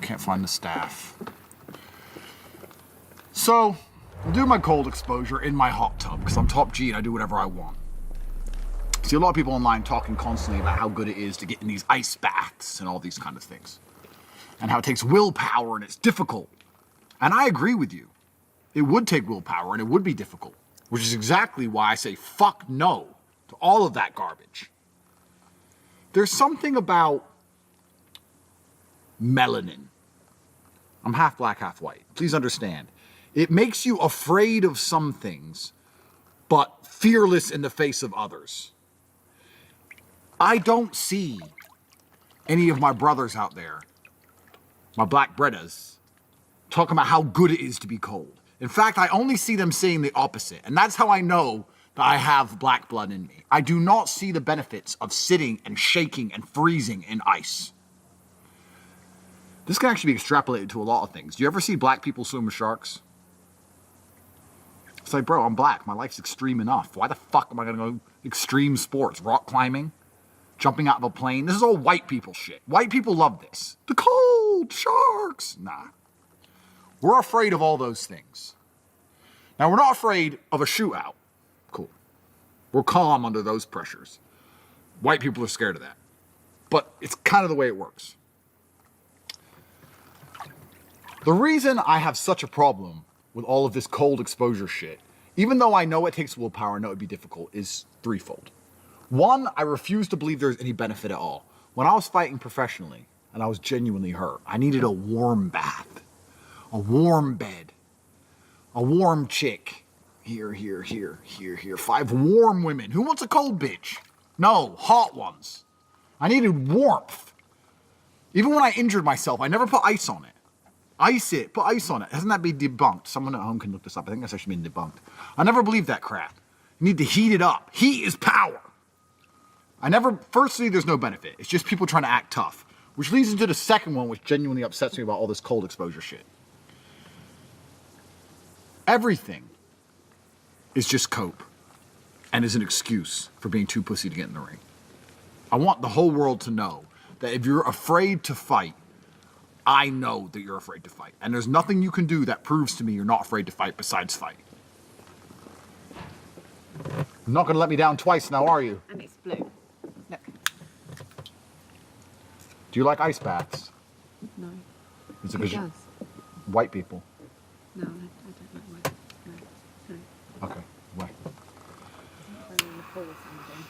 can't find the staff. So, I'll do my cold exposure in my hot tub because I'm top G and I do whatever I want. See a lot of people online talking constantly about how good it is to get in these ice baths and all these kind of things. And how it takes willpower and it's difficult. And I agree with you. It would take willpower and it would be difficult. Which is exactly why I say fuck no to all of that garbage. There's something about melanin. I'm half black, half white. Please understand. It makes you afraid of some things, but fearless in the face of others. I don't see any of my brothers out there, my black bredas, talking about how good it is to be cold. In fact, I only see them saying the opposite. And that's how I know that I have black blood in me. I do not see the benefits of sitting and shaking and freezing in ice. This can actually be extrapolated to a lot of things. Do you ever see black people swim with sharks? It's like, bro, I'm black. My life's extreme enough. Why the fuck am I going to go extreme sports? Rock climbing? Jumping out of a plane? This is all white people shit. White people love this. The cold, sharks. Nah. We're afraid of all those things. Now, we're not afraid of a shootout. Cool. We're calm under those pressures. White people are scared of that. But it's kind of the way it works. The reason I have such a problem with all of this cold exposure shit, even though I know it takes willpower and know it'd be difficult, is threefold. One, I refuse to believe there's any benefit at all. When I was fighting professionally and I was genuinely hurt, I needed a warm bath, a warm bed, a warm chick. Here. 5 warm women. Who wants a cold bitch? No, hot ones. I needed warmth. Even when I injured myself, I never put ice on it. Ice it, put ice on it. Hasn't that been debunked? Someone at home can look this up. I think that's actually been debunked. I never believed that crap. You need to heat it up. Heat is power. Firstly, there's no benefit. It's just people trying to act tough. Which leads into the second one, which genuinely upsets me about all this cold exposure shit. Everything is just cope and is an excuse for being too pussy to get in the ring. I want the whole world to know that if you're afraid to fight, I know that you're afraid to fight. And there's nothing you can do that proves to me you're not afraid to fight besides fight. You're not going to let me down twice now, are you? And it's blue. Look. Do you like ice baths? No. Is it Who because does? white people? No, I don't like white. No. Okay, why? I'm in the pool or something.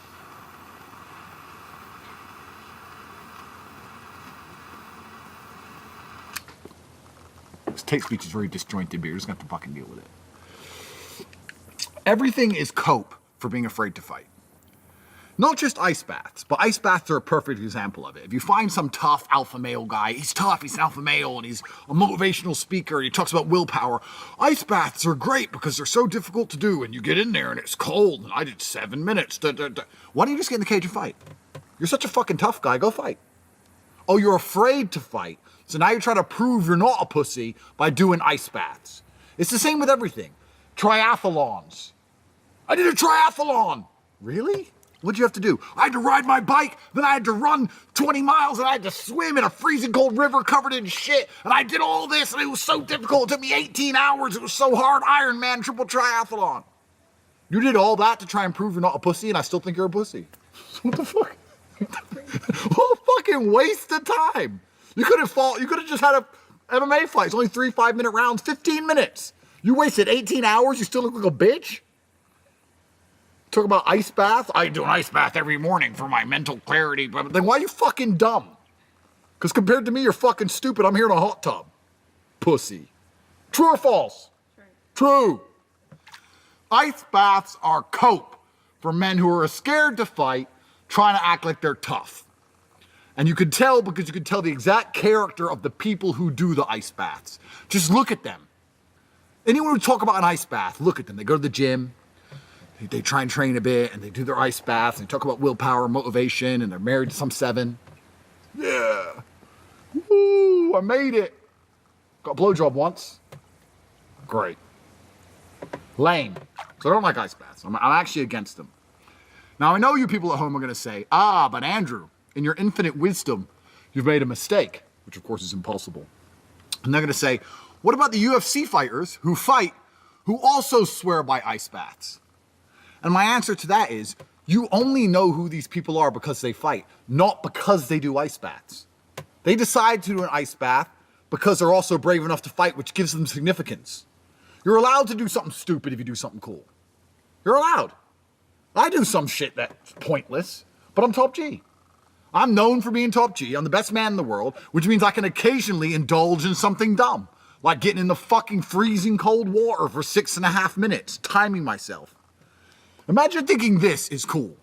Tate's speech is very disjointed, but you're just going to have to fucking deal with it. Everything is cope for being afraid to fight. Not just ice baths, but ice baths are a perfect example of it. If you find some tough alpha male guy, he's tough, he's an alpha male, and he's a motivational speaker, and he talks about willpower. Ice baths are great because they're so difficult to do, and you get in there and it's cold, and I did 7 minutes. Why don't you just get in the cage and fight? You're such a fucking tough guy, go fight. Oh, you're afraid to fight. So now you're trying to prove you're not a pussy by doing ice baths. It's the same with everything. Triathlons. I did a triathlon. Really? What'd you have to do? I had to ride my bike, then I had to run 20 miles, and I had to swim in a freezing cold river covered in shit, and I did all this, and it was so difficult. It took me 18 hours. It was so hard. Ironman, triple triathlon. You did all that to try and prove you're not a pussy, and I still think you're a pussy. What the fuck? What a fucking waste of time. You could have just had a MMA fight. It's only 3 5-minute rounds, 15 minutes. You wasted 18 hours, you still look like a bitch? Talk about ice bath? I do an ice bath every morning for my mental clarity. But then why are you fucking dumb? Because compared to me, you're fucking stupid. I'm here in a hot tub. Pussy. True or false? True. Ice baths are cope for men who are scared to fight, trying to act like they're tough. And you could tell because you could tell the exact character of the people who do the ice baths. Just look at them. Anyone who talk about an ice bath, look at them. They go to the gym, they try and train a bit, and they do their ice baths, and they talk about willpower, motivation, and they're married to some 7. Yeah. Woo, I made it. Got a blowjob once. Great. Lame. So I don't like ice baths. I'm actually against them. Now, I know you people at home are going to say, but Andrew, in your infinite wisdom, you've made a mistake, which of course is impossible. And they're going to say, what about the UFC fighters who fight, who also swear by ice baths? And my answer to that is, you only know who these people are because they fight, not because they do ice baths. They decide to do an ice bath because they're also brave enough to fight, which gives them significance. You're allowed to do something stupid if you do something cool. You're allowed. I do some shit that's pointless, but I'm top G. I'm known for being top G. I'm the best man in the world, which means I can occasionally indulge in something dumb, like getting in the fucking freezing cold water for 6.5 minutes, timing myself. Imagine thinking this is cool.